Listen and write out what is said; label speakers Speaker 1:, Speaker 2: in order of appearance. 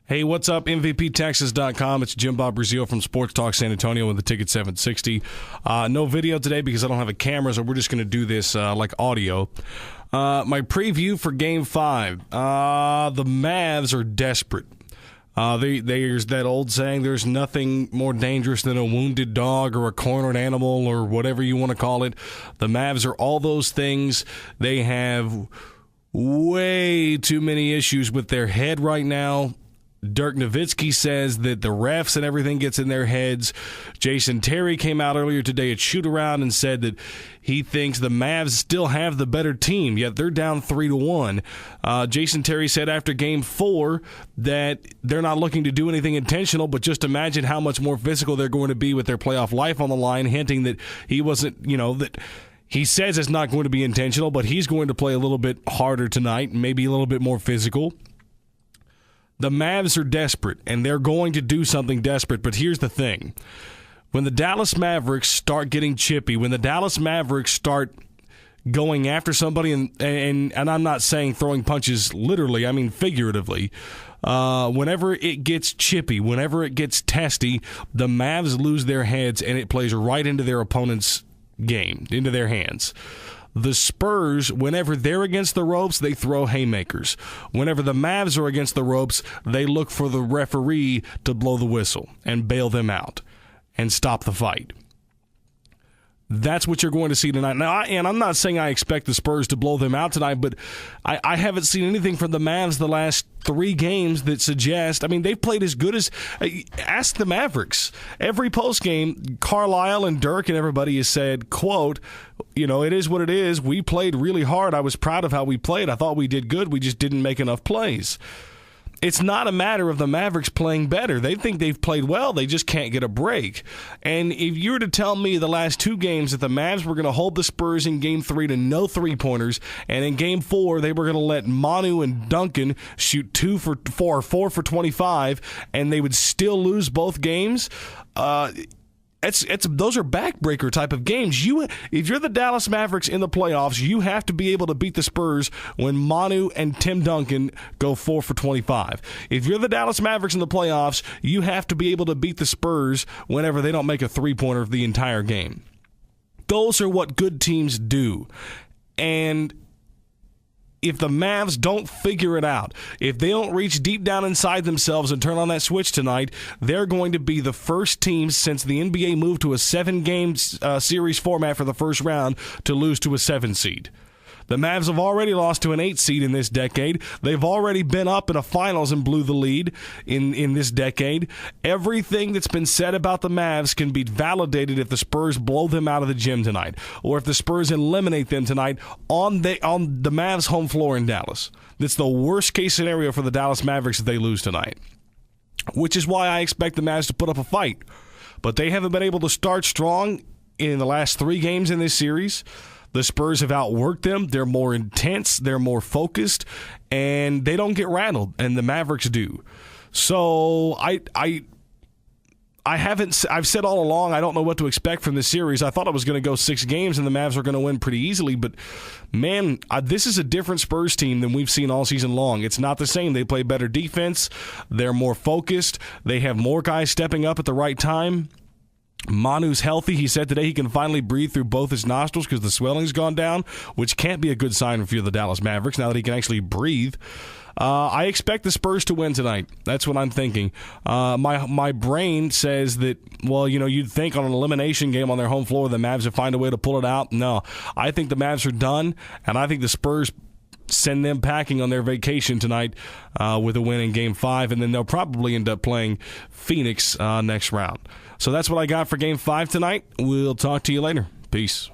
Speaker 1: Hey, what's up? MVPTexas.com. It's Jim Bob Breazeale from Sports Talk San Antonio with the Ticket 760. No video today because I don't have a camera, so we're just going to do this like audio. My preview for Game 5. The Mavs are desperate. There's that old saying, there's nothing more dangerous than a wounded dog or a cornered animal or whatever you want to call it. The Mavs are all those things. They have way too many issues with their head right now. Dirk Nowitzki says that the refs and everything gets in their heads. Jason Terry came out earlier today at Shoot-Around and said that he thinks the Mavs still have the better team, yet they're down 3-1. Jason Terry said after Game 4 that they're not looking to do anything intentional, but just imagine how much more physical they're going to be with their playoff life on the line, hinting that he wasn't, that he says it's not going to be intentional, but he's going to play a little bit harder tonight, maybe a little bit more physical. The Mavs are desperate, and they're going to do something desperate, but here's the thing. When the Dallas Mavericks start getting chippy, when the Dallas Mavericks start going after somebody, and I'm not saying throwing punches literally, I mean figuratively, whenever it gets chippy, whenever it gets testy, the Mavs lose their heads, and it plays right into their opponent's game, into their hands. The Spurs, whenever they're against the ropes, they throw haymakers. Whenever the Mavs are against the ropes, they look for the referee to blow the whistle and bail them out and stop the fight. That's what you're going to see tonight. Now, and I'm not saying I expect the Spurs to blow them out tonight, but I haven't seen anything from the Mavs the last 3 games that suggest, they've played as good as, ask the Mavericks. Every postgame, Carlisle and Dirk and everybody has said, quote, it is what it is. We played really hard. I was proud of how we played. I thought we did good. We just didn't make enough plays. It's not a matter of the Mavericks playing better. They think they've played well. They just can't get a break. And if you were to tell me the last 2 games that the Mavs were going to hold the Spurs in Game 3 to no three-pointers, and in Game 4 they were going to let Manu and Duncan shoot 4 for 25, and they would still lose both games, those are backbreaker type of games. If you're the Dallas Mavericks in the playoffs, you have to be able to beat the Spurs when Manu and Tim Duncan go 4 for 25. If you're the Dallas Mavericks in the playoffs, you have to be able to beat the Spurs whenever they don't make a three-pointer the entire game. Those are what good teams do. And if the Mavs don't figure it out, if they don't reach deep down inside themselves and turn on that switch tonight, they're going to be the first team since the NBA moved to a 7-game series format for the first round to lose to a 7 seed. The Mavs have already lost to an 8 seed in this decade. They've already been up in a finals and blew the lead in this decade. Everything that's been said about the Mavs can be validated if the Spurs blow them out of the gym tonight, or if the Spurs eliminate them tonight on the Mavs' home floor in Dallas. That's the worst-case scenario for the Dallas Mavericks if they lose tonight, which is why I expect the Mavs to put up a fight. But they haven't been able to start strong in the last 3 games in this series. The Spurs have outworked them. They're more intense. They're more focused, and they don't get rattled, and the Mavericks do. So I've said all along I don't know what to expect from this series. I thought it was going to go 6 games and the Mavs were going to win pretty easily, but man, this is a different Spurs team than we've seen all season long. It's not the same. They play better defense. They're more focused. They have more guys stepping up at the right time. Manu's healthy. He said today he can finally breathe through both his nostrils because the swelling's gone down, which can't be a good sign if you're the Dallas Mavericks now that he can actually breathe. I expect the Spurs to win tonight. That's what I'm thinking. My brain says that, you'd think on an elimination game on their home floor the Mavs would find a way to pull it out. No, I think the Mavs are done, and I think the Spurs send them packing on their vacation tonight with a win in Game 5, and then they'll probably end up playing Phoenix next round. So that's what I got for Game 5 tonight. We'll talk to you later. Peace.